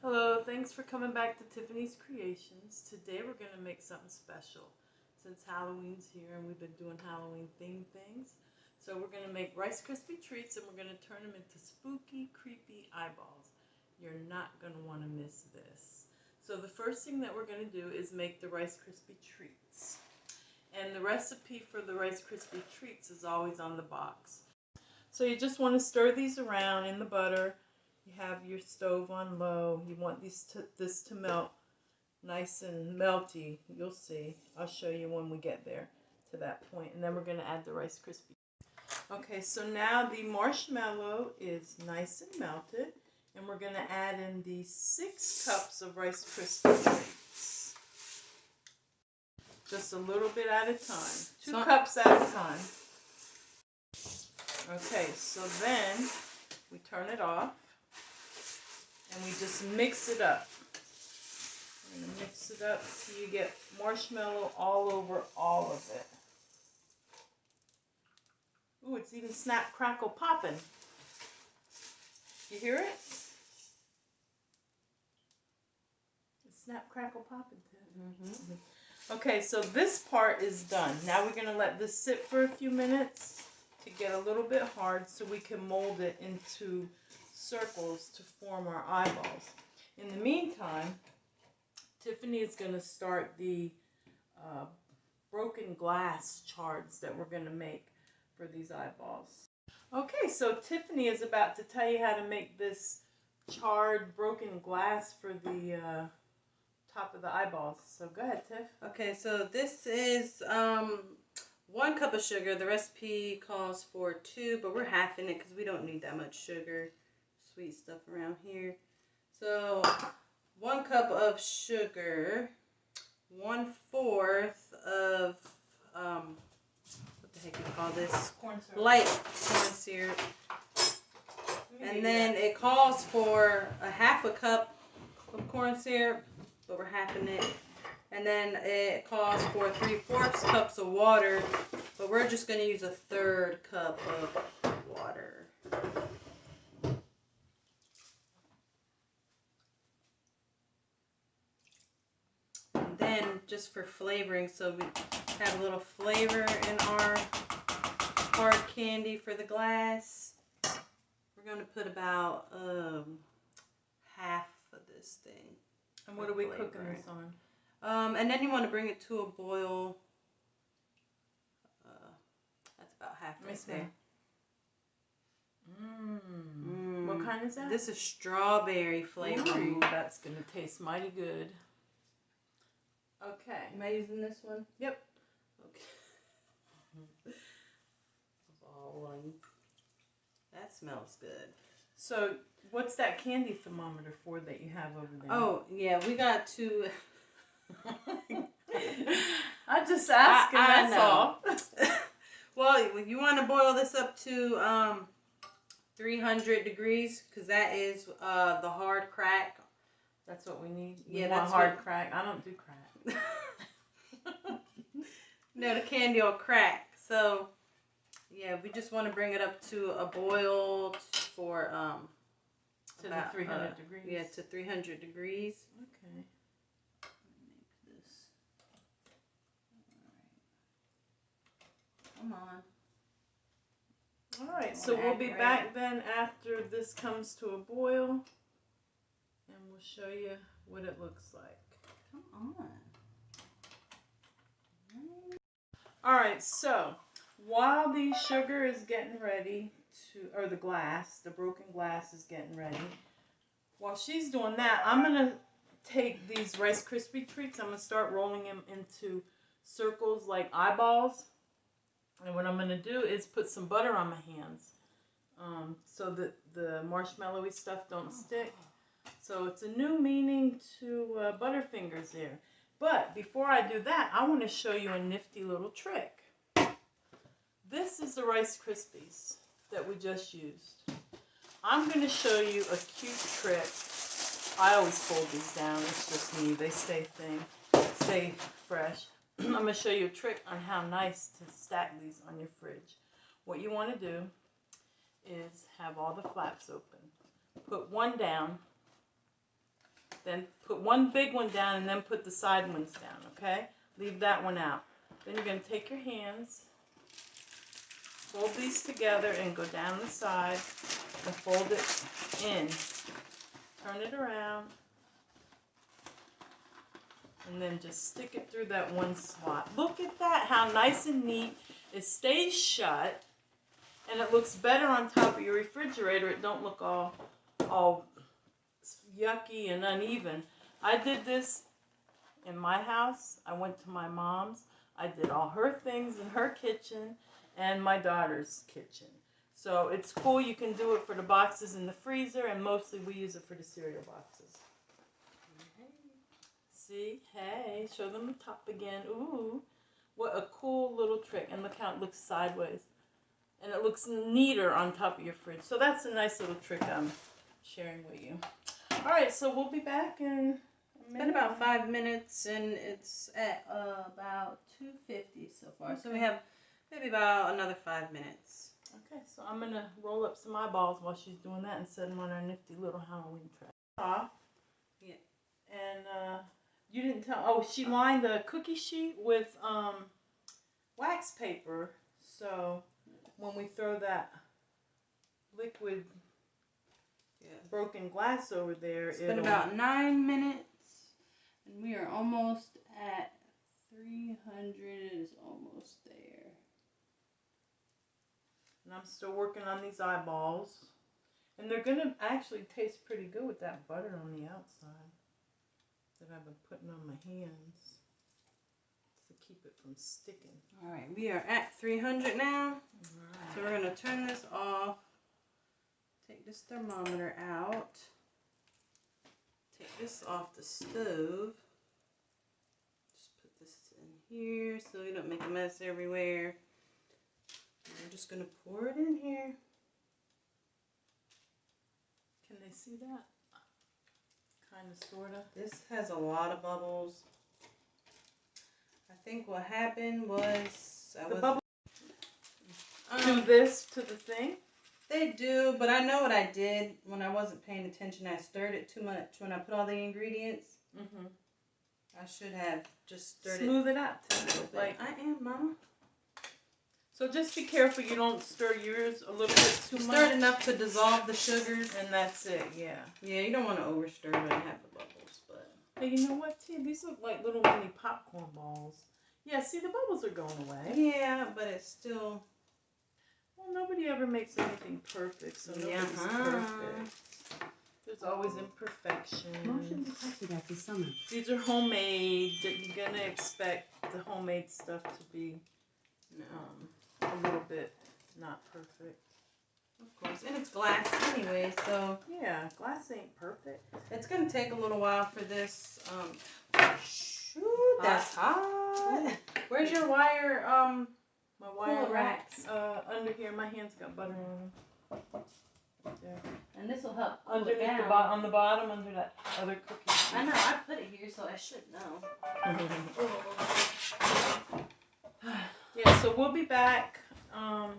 Hello, thanks for coming back to Tiffany's Creations. Today we're going to make something special since Halloween's here and we've been doing Halloween themed things. So we're going to make Rice Krispy Treats and we're going to turn them into spooky, creepy eyeballs. You're not going to want to miss this. So the first thing that we're going to do is make the Rice Krispy Treats. And the recipe for the Rice Krispy Treats is always on the box. So you just want to stir these around in the butter. You have your stove on low. You want this to melt nice and melty. You'll see. I'll show you when we get there to that point. And then we're going to add the Rice Krispie. Okay, so now the marshmallow is nice and melted. And we're going to add in the 6 cups of Rice Krispie Treats. Just a little bit at a time. 2 cups at a time. Okay, so then we turn it off. And we just mix it up. We're going to mix it up so you get marshmallow all over all of it. Ooh, it's even snap, crackle, popping. You hear it? It's snap, crackle, popping too. Okay, so this part is done. Now we're going to let this sit for a few minutes to get a little bit hard so we can mold it into circles to form our eyeballs. In the meantime, Tiffany is going to start the broken glass shards that we're going to make for these eyeballs. Okay, so Tiffany is about to tell you how to make this charred broken glass for the top of the eyeballs. So go ahead, Tiff. Okay, so this is 1 cup of sugar. The recipe calls for 2, but we're halving it because we don't need that much sugar. Sweet stuff around here. So 1 cup of sugar, 1/4 of what the heck do you call this? Corn syrup. Light corn syrup. And then it calls for a 1/2 cup of corn syrup, but we're halving it. And then it calls for 3/4 cups of water, but we're just going to use a 1/3 cup of water. Just for flavoring, so we have a little flavor in our hard candy for the glass. We're going to put about 1/2 of this thing. And what are we cooking this on? And then you want to bring it to a boil. That's about half right there. What kind is that? This is strawberry flavoring. Ooh, that's going to taste mighty good. Okay. Am I using this one? Yep. Okay. All one. That smells good. So, what's that candy thermometer for that you have over there? Oh, yeah, we got to... I'm just asking, that's all. Well, you want to boil this up to 300 degrees, because that is the hard crack. That's what we need? Yeah, that's hard crack. I don't do crack. No, the candy will crack. So, yeah, we just want to bring it up to a boil for to about, the 300 degrees. Yeah, to 300 degrees. Okay. Make this. All right. Come on. All right, so we'll be back then after this comes to a boil, and we'll show you what it looks like. Come on. Alright, so while the sugar is getting ready to, or the broken glass is getting ready, while she's doing that, I'm going to take these Rice Krispy Treats, I'm going to start rolling them into circles like eyeballs. And what I'm going to do is put some butter on my hands so that the marshmallowy stuff don't stick. So it's a new meaning to Butterfingers there. But before I do that, I want to show you a nifty little trick. This is the Rice Krispies that we just used. I'm going to show you a cute trick. I always fold these down. It's just me. They stay fresh. I'm going to show you a trick on how nice to stack these on your fridge. What you want to do is have all the flaps open. Put one down Then put one big one down and then put the side ones down, okay? Leave that one out. Then you're going to take your hands, fold these together and go down the side and fold it in. Turn it around. And then just stick it through that one spot. Look at that, how nice and neat. It stays shut. And it looks better on top of your refrigerator. It don't look all yucky and uneven. I did this in my house. I went to my mom's. I did all her things in her kitchen and my daughter's kitchen. So it's cool. You can do it for the boxes in the freezer, and mostly we use it for the cereal boxes. See? Hey, show them the top again. Ooh, what a cool little trick. And look how it looks sideways. And it looks neater on top of your fridge. So that's a nice little trick I'm sharing with you. All right, so we'll be back in a minute. It's been about 5 minutes, and it's at about 2:50 so far. Okay. So we have maybe about another 5 minutes. Okay, so I'm going to roll up some eyeballs while she's doing that and set them on our nifty little Halloween tray. Off. Yeah. And you didn't tell. Oh, she lined the cookie sheet with wax paper. So when we throw that liquid broken glass over there, it's been about 9 minutes, and we are almost at 300. It is almost there. And I'm still working on these eyeballs, and they're gonna actually taste pretty good with that butter on the outside that I've been putting on my hands to keep it from sticking. All right, we are at 300 now. Right. So we're gonna turn this off. Take this thermometer out. Take this off the stove. Just put this in here so we don't make a mess everywhere. And we're just gonna pour it in here. Can they see that? Kind of, sort of. This has a lot of bubbles. I think what happened was do this to the thing. They do, but I know what I did when I wasn't paying attention. I stirred it too much when I put all the ingredients. I should have just stirred Smooth it out. Like I am, Mama. So just be careful you don't stir yours a little bit too much. Stir it enough to dissolve the sugars, and that's it. Yeah. Yeah, you don't want to overstir it and have the bubbles, but. Hey, you know what, T? These look like little mini popcorn balls. Yeah. See, the bubbles are going away. Yeah, but it's still. Well, nobody ever makes anything perfect, so nobody's perfect. There's always imperfection. These are homemade. You're gonna expect the homemade stuff to be a little bit not perfect. Of course, and it's glass anyway, so yeah, glass ain't perfect. It's gonna take a little while for this. Shoot, that's hot. Where's your wire? My wire Cool racks under here. My hands got butter on them. There. And this will help underneath it down. on the bottom under that other cookie sheet. I know, I put it here, so I should know. Yeah, so we'll be back. We're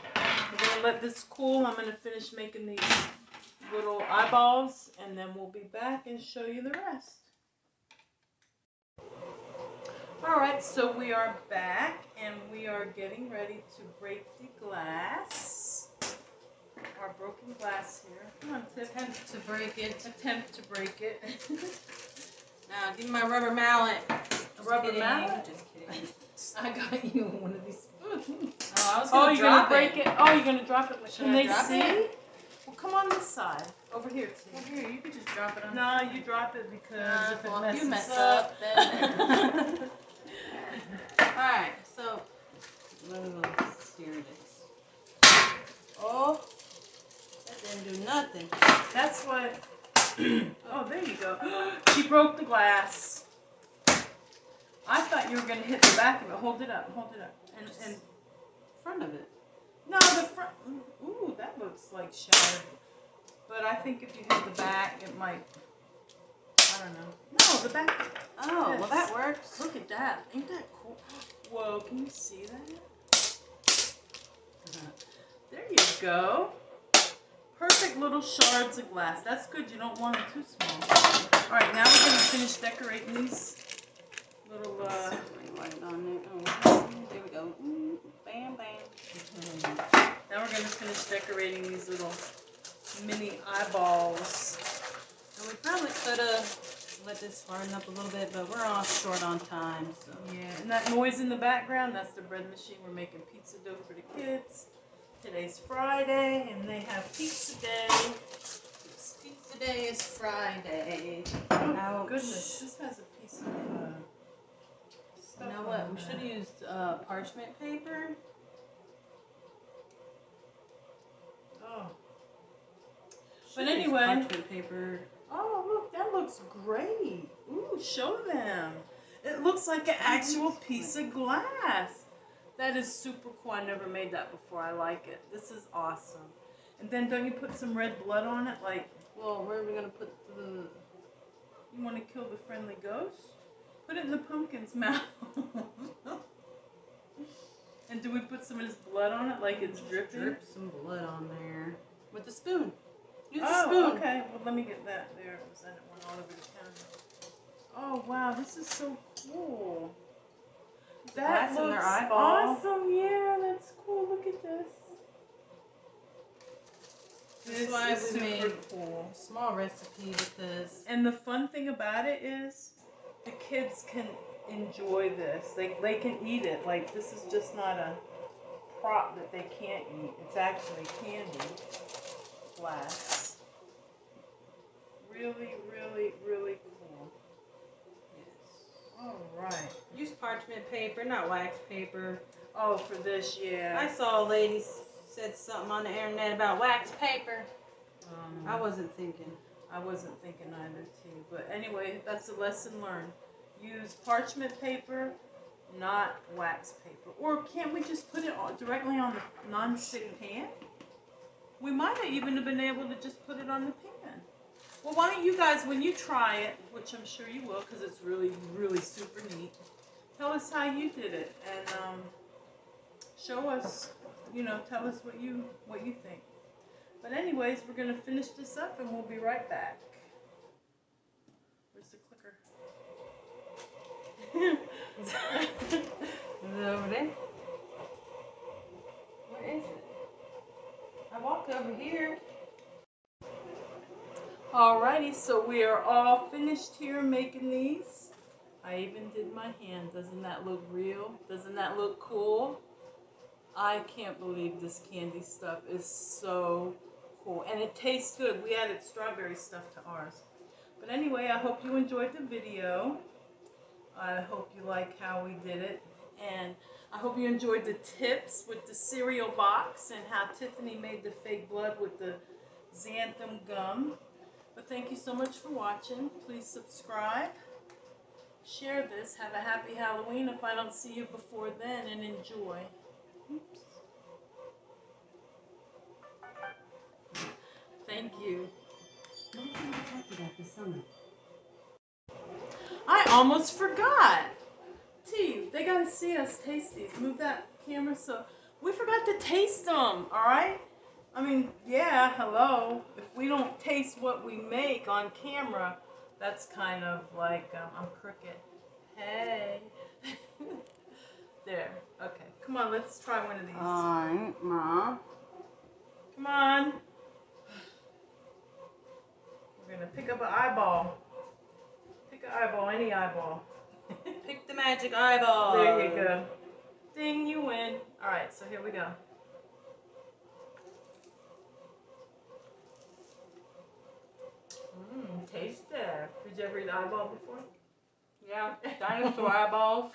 gonna let this cool. I'm gonna finish making these little eyeballs, and then we'll be back and show you the rest. Alright, so we are back, and we are getting ready to break the glass. Our broken glass here. Come on, Tip. Attempt to break it. Attempt to break it. Now, give me my rubber mallet. A rubber mallet? Just kidding. I got you one of these spoons. Oh, I was gonna you're gonna break it. Oh, you're gonna drop it. Should Can I they drop see? it? Well, come on this side. Over here, T. Over here, you can just drop it on. No, you drop it because if it well, messes if you mess up, then. Alright, so let me steer this. Oh, that didn't do nothing. that's what. Oh, there you go. She broke the glass. I thought you were gonna hit the back of it. Hold it up. Hold it up. And Front of it. no, the front. Ooh, that looks like shattered. But I think if you hit the back, it might. I don't know. No, the back. Oh, Yes. well that works. Look at that. Ain't that cool? Whoa, can you see that? There you go. Perfect little shards of glass. That's good. You don't want them too small. All Alright, now we're going to finish decorating these little, Light on there. Oh, there we go. Bam, bam. Now we're going to finish decorating these little mini eyeballs. And we probably could have let this harden up a little bit, but we're all short on time. So. Yeah, and that noise in the background, that's the bread machine. We're making pizza dough for the kids. Today's Friday, and they have pizza day. Pizza day is Friday. Oh, Ouch. goodness. This has a piece of stuff. You know what? We should have used parchment paper. Oh. But anyway. Parchment paper. Oh, look, that looks great. Ooh, show them. It looks like an actual piece of glass. That is super cool. I never made that before. I like it. This is awesome. And then don't you put some red blood on it? Like, well, where are we going to put the... You want to kill the friendly ghost? Put it in the pumpkin's mouth. And do we put some of this blood on it like it's dripping? Drip some blood on there. With the spoon. Use Oh, the spoon. okay. Well, let me get that there. Because I didn't want all over the counter. Oh, wow. This is so cool. That Glass in their looks eyeball. awesome. Yeah, that's cool. Look at this. That's why is we made cool. a small recipe because... And the fun thing about it is the kids can enjoy this. They can eat it. Like, this is just not a prop that they can't eat. It's actually candy. Glass. Really, really, really cool. Yes. Alright. Use parchment paper, not wax paper. Oh, for this, yeah. I saw a lady said something on the internet about wax paper. I wasn't thinking. I wasn't thinking either, too. But anyway, that's a lesson learned. Use parchment paper, not wax paper. Or can't we just put it directly on the non-stick pan? We might have even been able to just put it on the pan. Well, why don't you guys, when you try it, which I'm sure you will because it's really, really super neat, tell us how you did it. And show us, you know, tell us what you think. But anyways, we're going to finish this up and we'll be right back. Where's the clicker? Is it over there? Where is it? I walked over here. Alrighty, so we are all finished here making these. I even did my hand. Doesn't that look real? Doesn't that look cool? I can't believe this candy stuff is so cool. And it tastes good. We added strawberry stuff to ours. But anyway, I hope you enjoyed the video. I hope you like how we did it. And I hope you enjoyed the tips with the cereal box and how Tiffany made the fake blood with the xanthan gum. But thank you so much for watching. Please subscribe. Share this. Have a happy Halloween if I don't see you before then, and enjoy. Oops. Thank you. I almost forgot. T, they gotta see us taste these. Move that camera so we forgot to taste them. All right. I mean, yeah. Hello. If we don't taste what we make on camera, that's kind of like I'm crooked. Hey. There. Okay. Come on. Let's try one of these. Alright, Mom. Come on. We're gonna pick up an eyeball. Pick an eyeball, any eyeball. Pick the magic eyeball. There you go. Ding, you win. Alright, so here we go. Taste it. Did you ever eat eyeball before? Yeah, dinosaur eyeballs.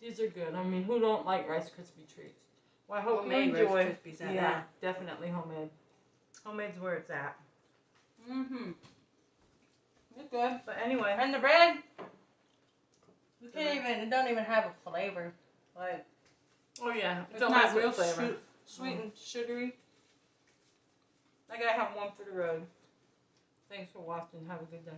These are good. I mean, who don't like Rice Krispy Treats? Well, I hope you Homemade enjoy. Rice Krispies at Yeah, that. definitely homemade. Homemade's where it's at. It's good. But anyway. And the bread, it don't even have a flavor. Like, Oh yeah, it's not real flavor. Sweet and sugary. I gotta have one for the road. Thanks for watching. Have a good day.